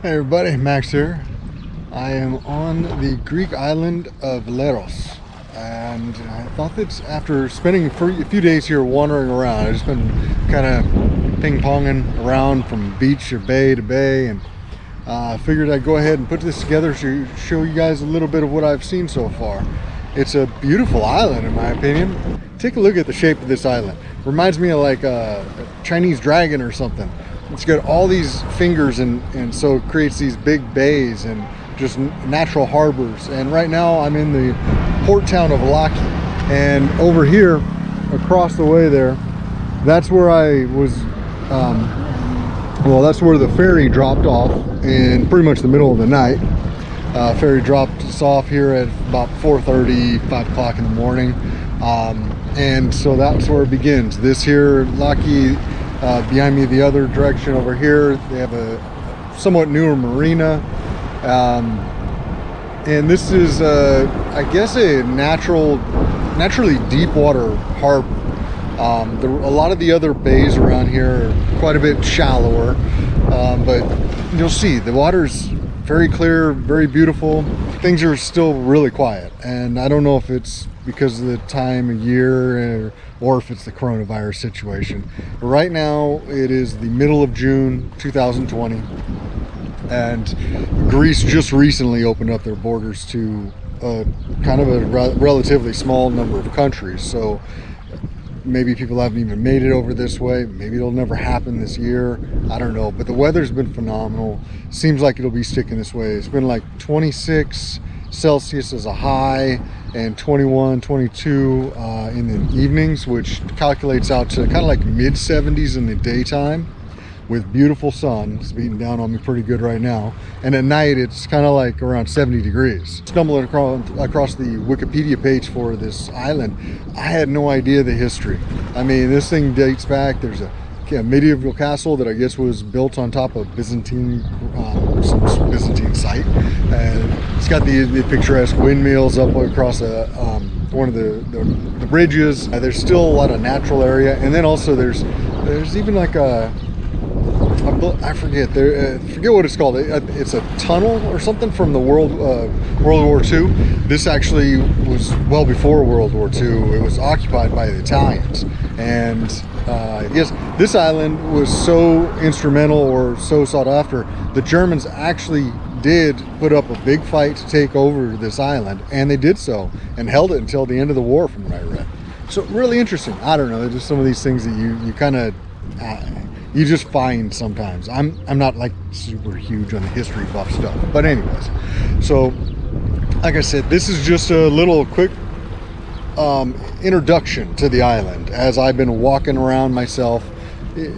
Hey everybody, Max here. I am on the Greek island of Leros, and I thought that after spending a few days here wandering around, I've just been kind of ping-ponging around from beach or bay to bay, and I figured I'd go ahead and put this together to show you guys a little bit of what I've seen so far. It's a beautiful island in my opinion. Take a look at the shape of this island. Reminds me of like a Chinese dragon or something. It's got all these fingers and so it creates these big bays and just natural harbors. And right now I'm in the port town of Agia, and over here across the way there, that's where I was well, that's where the ferry dropped off in pretty much the middle of the night. Ferry dropped us off here at about 4:30, 5 o'clock in the morning, and so that's where it begins. This here, Lucky, behind me the other direction over here, they have a somewhat newer marina, and this is I guess a naturally deep water harbor. A lot of the other bays around here are quite a bit shallower, but you'll see the water's very clear, very beautiful. Things are still really quiet, and I don't know if it's because of the time of year or if it's the coronavirus situation. But right now it is the middle of June 2020, and Greece just recently opened up their borders to kind of a relatively small number of countries. So maybe people haven't even made it over this way. Maybe it'll never happen this year. I don't know. But the weather's been phenomenal. Seems like it'll be sticking this way. It's been like 26 Celsius as a high and 21, 22 in the evenings, which calculates out to kind of like mid 70s in the daytime with beautiful sun. It's beating down on me pretty good right now. And at night, it's kind of like around 70 degrees. Stumbling across the Wikipedia page for this island, I had no idea the history. I mean, this thing dates back. There's a medieval castle that I guess was built on top of Byzantine, some Byzantine site. And it's got the picturesque windmills up across one of the bridges. There's still a lot of natural area. And then also there's even like I forget what it's called. It's a tunnel or something from the World War II. This actually was well before World War II. It was occupied by the Italians, and I guess this island was so instrumental or so sought after. The Germans actually did put up a big fight to take over this island, and they did so and held it until the end of the war, from what I read. So really interesting. I don't know. There's just some of these things that you kind of you just find sometimes. I'm not like super huge on the history buff stuff, but anyways, so like I said, this is just a little quick introduction to the island as I've been walking around myself.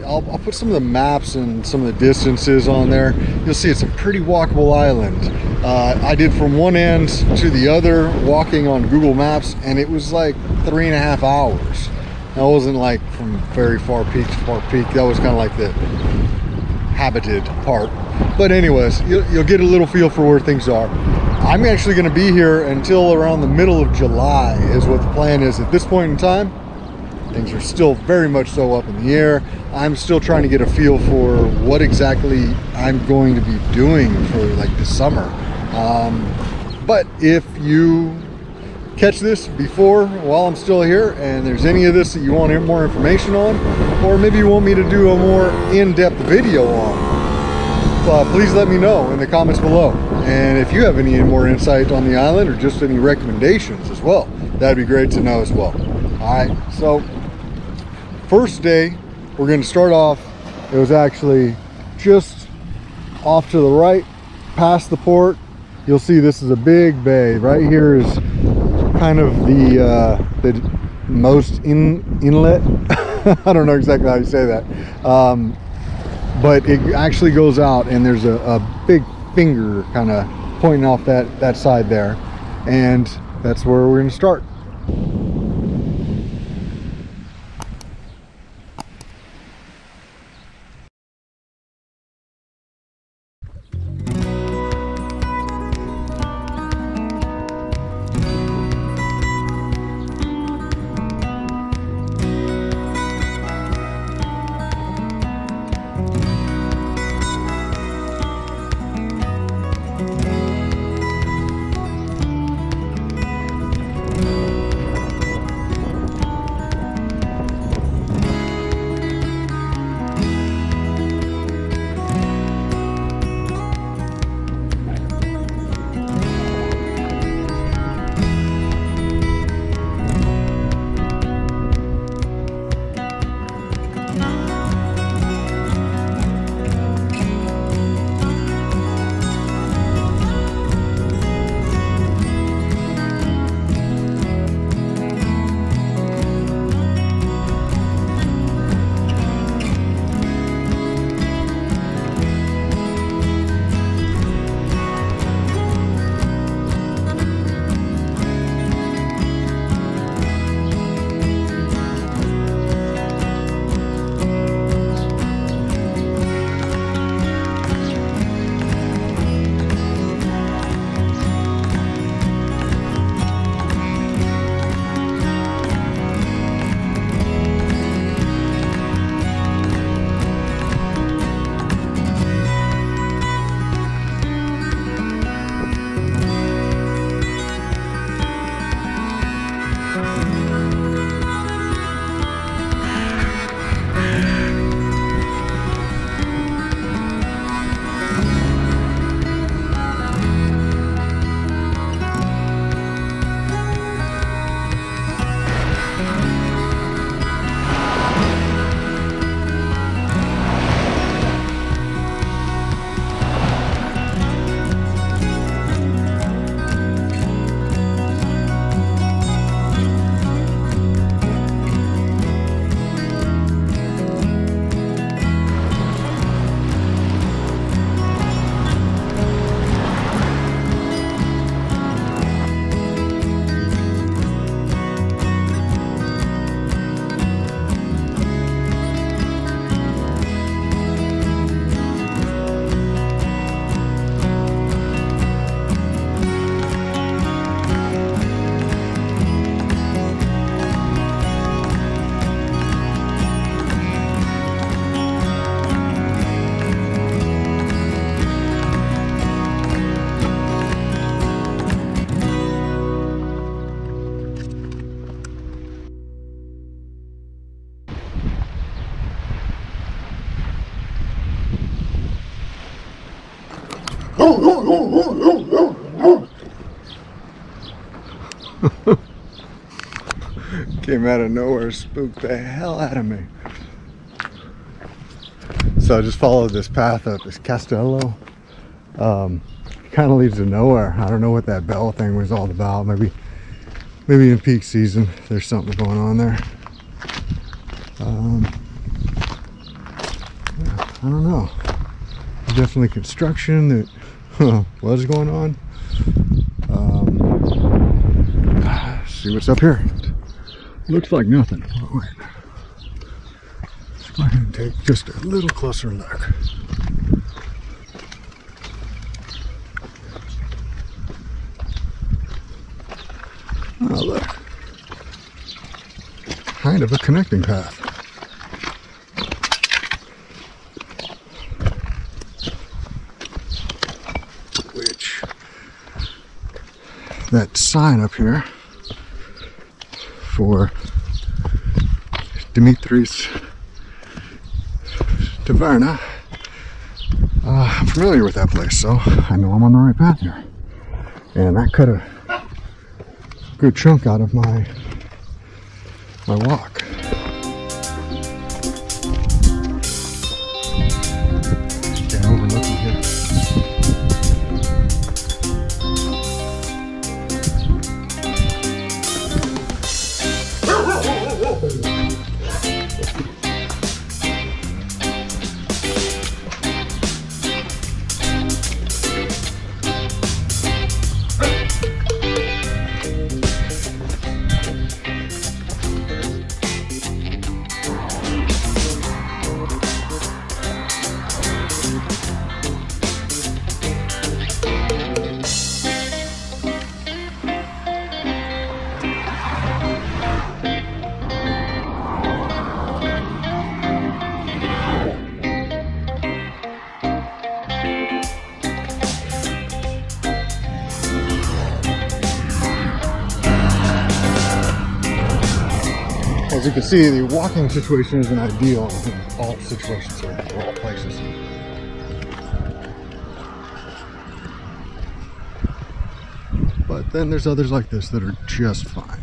I'll put some of the maps and some of the distances on there. You'll see it's a pretty walkable island. I did from one end to the other walking on Google Maps, and it was like 3.5 hours. That wasn't like from very far peak to far peak. That was kind of like the habited part. But anyways, you'll get a little feel for where things are. I'm actually going to be here until around the middle of July is what the plan is at this point in time. Things are still very much so up in the air. I'm still trying to get a feel for what exactly I'm going to be doing for like the summer. But if you catch this while I'm still here and there's any of this that you want more information on, or maybe you want me to do a more in-depth video on, please let me know in the comments below. And if you have any more insight on the island or just any recommendations as well, that'd be great to know as well. All right, so first day we're going to start off. It was actually just off to the right past the port. You'll see this is a big bay. Right here is kind of the most inlet. I don't know exactly how you say that, but it actually goes out, and there's a big finger kind of pointing off that side there, and that's where we're going to start. Came out of nowhere, spooked the hell out of me. So I just followed this path up, this Castello. Kind of leads to nowhere. I don't know what that bell thing was all about. Maybe in peak season there's something going on there. I don't know. Definitely construction that was going on. See what's up here. Looks like nothing. Oh, wait. Let's go ahead and take just a little closer look. Oh, look. Kind of a connecting path. Which, that sign up here for Dimitri's Taverna. I'm familiar with that place, so I know I'm on the right path here. And that cut a good chunk out of my walk. Yeah, overlooking here. As you can see, the walking situation isn't ideal in all situations or all places. But then there's others like this that are just fine.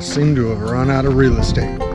seem to have run out of real estate.